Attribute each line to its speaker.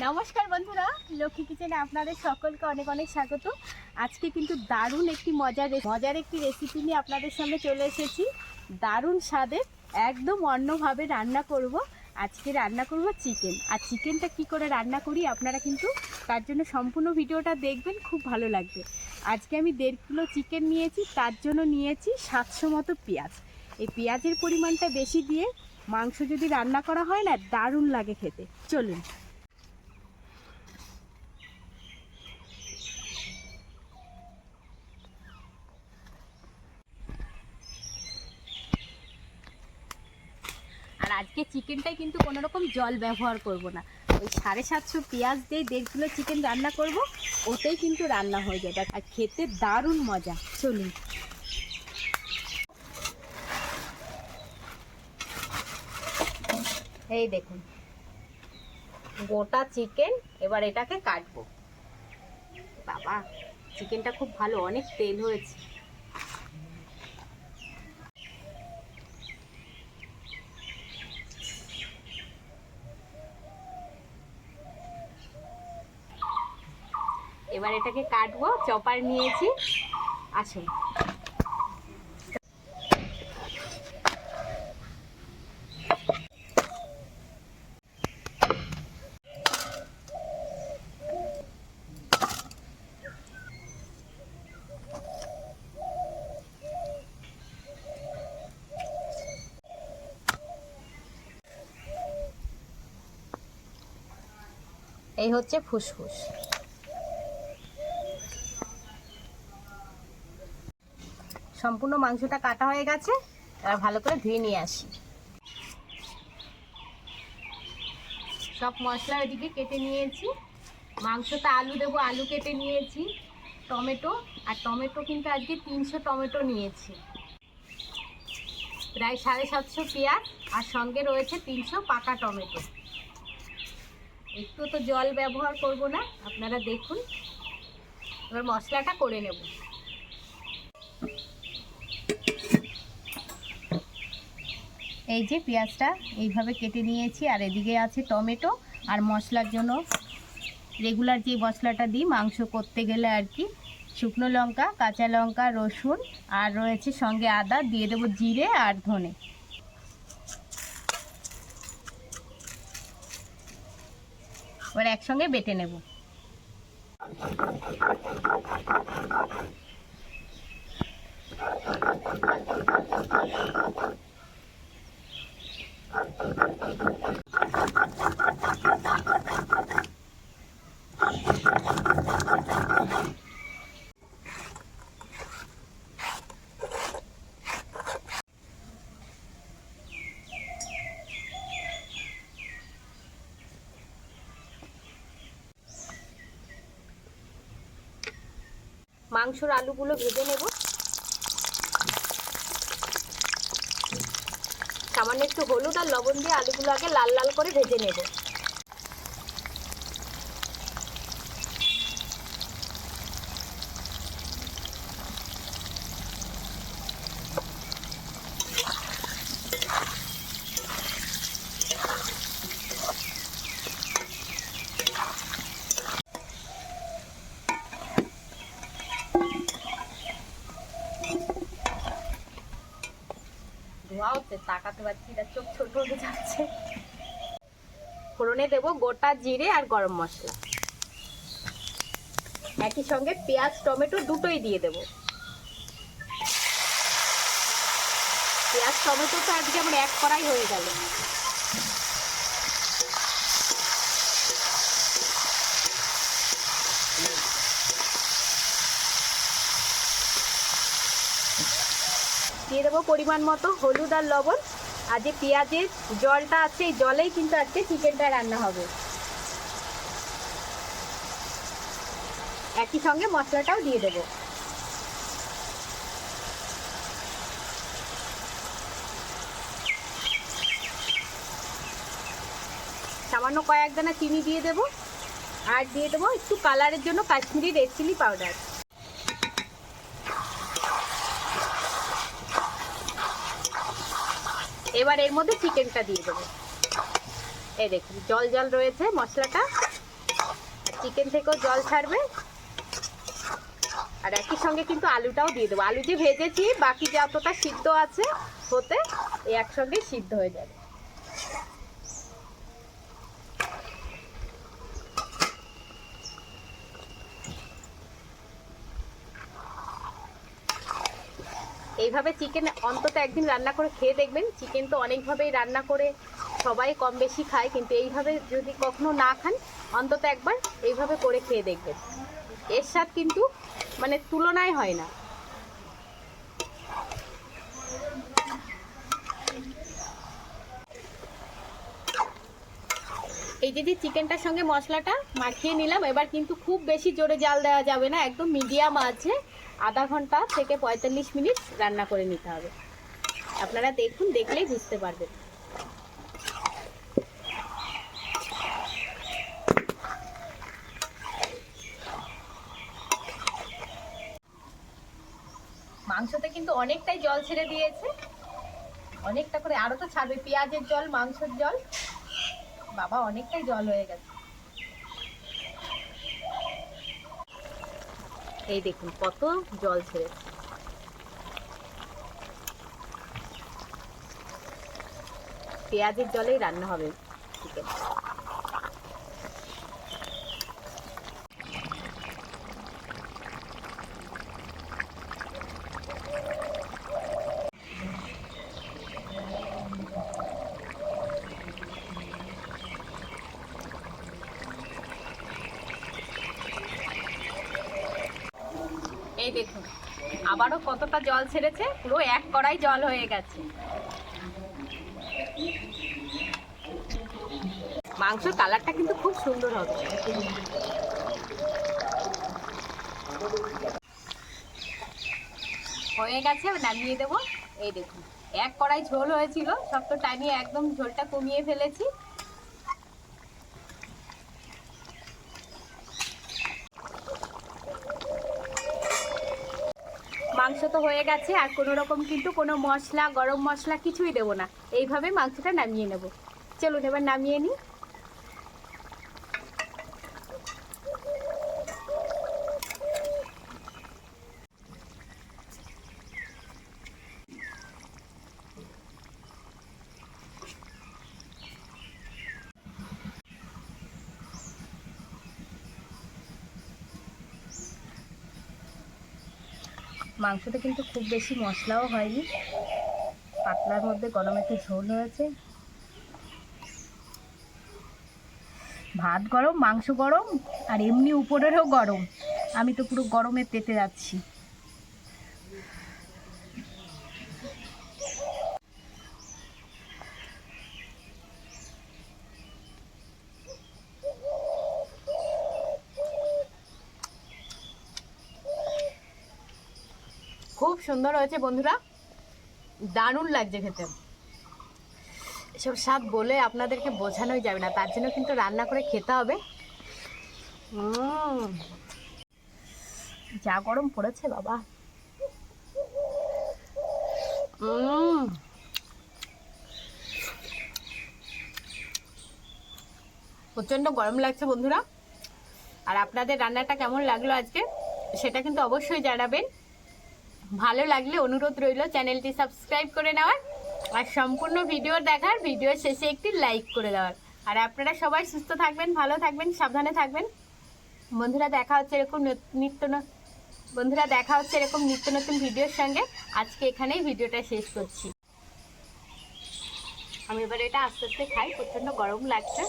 Speaker 1: নমস্কার বন্ধুরা, লক্ষ্মী কিচেনে আপনাদের সকলকে অনেক অনেক স্বাগত। আজকে কিন্তু দারুণ একটি মজার একটি রেসিপি নিয়ে আপনাদের সামনে চলে এসেছি। দারুণ স্বাদের একদম অন্যভাবে রান্না করব। আজকে রান্না করব চিকেন। আর চিকেনটা কি করে রান্না করি আপনারা কিন্তু তার জন্য সম্পূর্ণ ভিডিওটা দেখবেন, খুব ভালো লাগবে। আজকে আমি 1.5 কিলো চিকেন নিয়েছি, তার জন্য নিয়েছি 700 মতো পেঁয়াজ। এই পেঁয়াজের পরিমাণটা বেশি দিয়ে মাংস যদি রান্না করা হয় না, দারুণ লাগে খেতে। চলুন। আর আজকে চিকেনটাই কিন্তু কোনো রকম জল ব্যবহার করব না। ওই 750 পেঁয়াজ দিয়ে 1.5 কিলো চিকেন রান্না করব, ওতেই কিন্তু রান্না হয়ে যাবে আর খেতে দারুণ মজা। চলুন। এই দেখুন গোটা চিকেন, এবার এটাকে কাটবো। বাবা, চিকেনটা খুব ভালো, অনেক তেল হয়েছে। এবার এটাকে কাটবো, চপার নিয়েছি, আসুন। এই হচ্ছে ফুসফুস। সম্পূর্ণ মাংসটা কাটা হয়ে গেছে, এবার ভালো করে ধুয়ে নিয়ে আসি। সব মশলা ওইদিকে কেটে নিয়েছি। মাংসতে আলু দেবো, আলু কেটে নিয়েছি। টমেটো, আর টমেটো কিন্তু আজকে 300 টমেটো নিয়েছি। প্রায় 750 পেঁয়াজ, আর সঙ্গে রয়েছে 300 পাকা টমেটো। একটু তো জল ব্যবহার করব না, আপনারা দেখুন। এবার মশলাটা করে নেব। এই যে পেঁয়াজটা এইভাবে কেটে নিয়েছি, আর এদিকে আছে টমেটো। আর মশলার জন্য রেগুলার যে মশলাটা দিই মাংস করতে গেলে আর কি, শুকনো লঙ্কা, কাঁচা লঙ্কা, রসুন, আর রয়েছে সঙ্গে আদা, দিয়ে দেবো জিরে আর ধনে। এবার একসঙ্গে বেটে নেব। মাংসর আলুগুলো ভেজে নেব। সামান্য একটু হলুদ আর লবণ দিয়ে আলুগুলো আগে লাল লাল করে ভেজে নেব। ধোয়া হচ্ছে, তাকাতে পারছি না, চোখ ছোট হয়ে যাচ্ছে। ফোড়নে দেব গোটা জিরে আর গরম মশলা। একই সঙ্গে পেঁয়াজ টমেটো দুটোই দিয়ে দেব। পেঁয়াজ টমেটো তো আজকে আমার এক কড়াই হয়ে গেল। দিয়ে দেবো পরিমাণ মতো হলুদ আর লবণ। আর যে পেঁয়াজের জলটা আছে, এই জলেই কিন্তু আজকে চিকেনটা রান্না হবে। একই সঙ্গে মশলাটাও দিয়ে দেবো। সামান্য কয়েক দানা চিনি দিয়ে দেবো, আর দিয়ে দেবো একটু কালারের জন্য কাশ্মীরি রেড চিলি পাউডার। এবার এর মধ্যে চিকেনটা দিয়ে দেবো। এই দেখুন জল জল রয়েছে মশলাটা, চিকেন থেকেও জল ছাড়বে। আর একই সঙ্গে কিন্তু আলুটাও দিয়ে দেবো। আলু যে ভেজেছি বাকি যতটা সিদ্ধ আছে হতে এই একসঙ্গে সিদ্ধ হয়ে যাবে। এইভাবে চিকেন অন্তত একদিন রান্না করে খেয়ে দেখবেন। চিকেন তো অনেকভাবেই রান্না করে সবাই কম বেশি খায়, কিন্তু এইভাবে যদি কখনো না খান অন্তত একবার এইভাবে করে খেয়ে দেখবেন। এর স্বাদ কিন্তু মানে তুলনায় হয় না। এই যে চিকেনটার সঙ্গে মশলাটা মাখিয়ে নিলাম, এবার কিন্তু খুব বেশি জোরে জাল দেওয়া যাবে না, একদম মিডিয়াম আছে আধা ঘন্টা থেকে 45 মিনিট রান্না করে নিতে হবে। আপনারা দেখুন, দেখলেই বুঝতে পারবেন। মাংসতে কিন্তু অনেকটাই জল ছেড়ে দিয়েছে, অনেকটা করে, আরো তো ছাড়বে। পেঁয়াজের জল, মাংসের জল, বাবা অনেকটাই জল হয়ে গেছে। এই দেখুন কত জল ছেড়েছে। পেঁয়াজের জলেই রান্না হবে চিকেন। এই দেখুন আবারও কতটা জল ছেড়েছে, পুরো এক কড়াই জল হয়ে গেছে। মাংসের কালারটা কিন্তু খুব সুন্দর হবে। হয়ে গেছে, নামিয়ে দেবো। এই দেখুন এক কড়াই ঝোল হয়েছিল, সব তো টানিয়ে একদম ঝোলটা কমিয়ে ফেলেছি। মাংস তো হয়ে গেছে, আর কোনো রকম কিন্তু কোনো মশলা, গরম মশলা কিছুই দেবো না। এইভাবে মাংসটা নামিয়ে নেব। চলুন এবার নামিয়ে নিই। মাংসতে কিন্তু খুব বেশি মশলাও হয়নি, পাতলার মধ্যে গরম একটু ঝোল হয়েছে। ভাত গরম, মাংস গরম, আর এমনি উপরেরও গরম। আমি তো পুরো গরমে পেতে যাচ্ছি। খুব সুন্দর হয়েছে বন্ধুরা, দারুণ লাগছে খেতে। এসব স্বাদ বলে আপনাদেরকে বোঝানোই যাবে না, তার জন্য কিন্তু রান্না করে খেতে হবে। যা গরম পড়েছে বাবা। প্রচণ্ড গরম লাগছে বন্ধুরা। আর আপনাদের রান্নাটা কেমন লাগলো আজকে সেটা কিন্তু অবশ্যই জানাবেন। ভালো লাগলে অনুরোধ রইল চ্যানেলটি সাবস্ক্রাইব করে নেওয়ার, আর সম্পূর্ণ ভিডিও দেখার, ভিডিও শেষে একটি লাইক করে দেওয়ার। আর আপনারা সবাই সুস্থ থাকবেন, ভালো থাকবেন, সাবধানে থাকবেন। বন্ধুরা দেখা হচ্ছে এরকম নিত্য নতুন ভিডিওর সঙ্গে। আজকে এখানেই ভিডিওটা শেষ করছি। আমি এবার এটা আস্তে আস্তে খাই, প্রচণ্ড গরম লাগছে।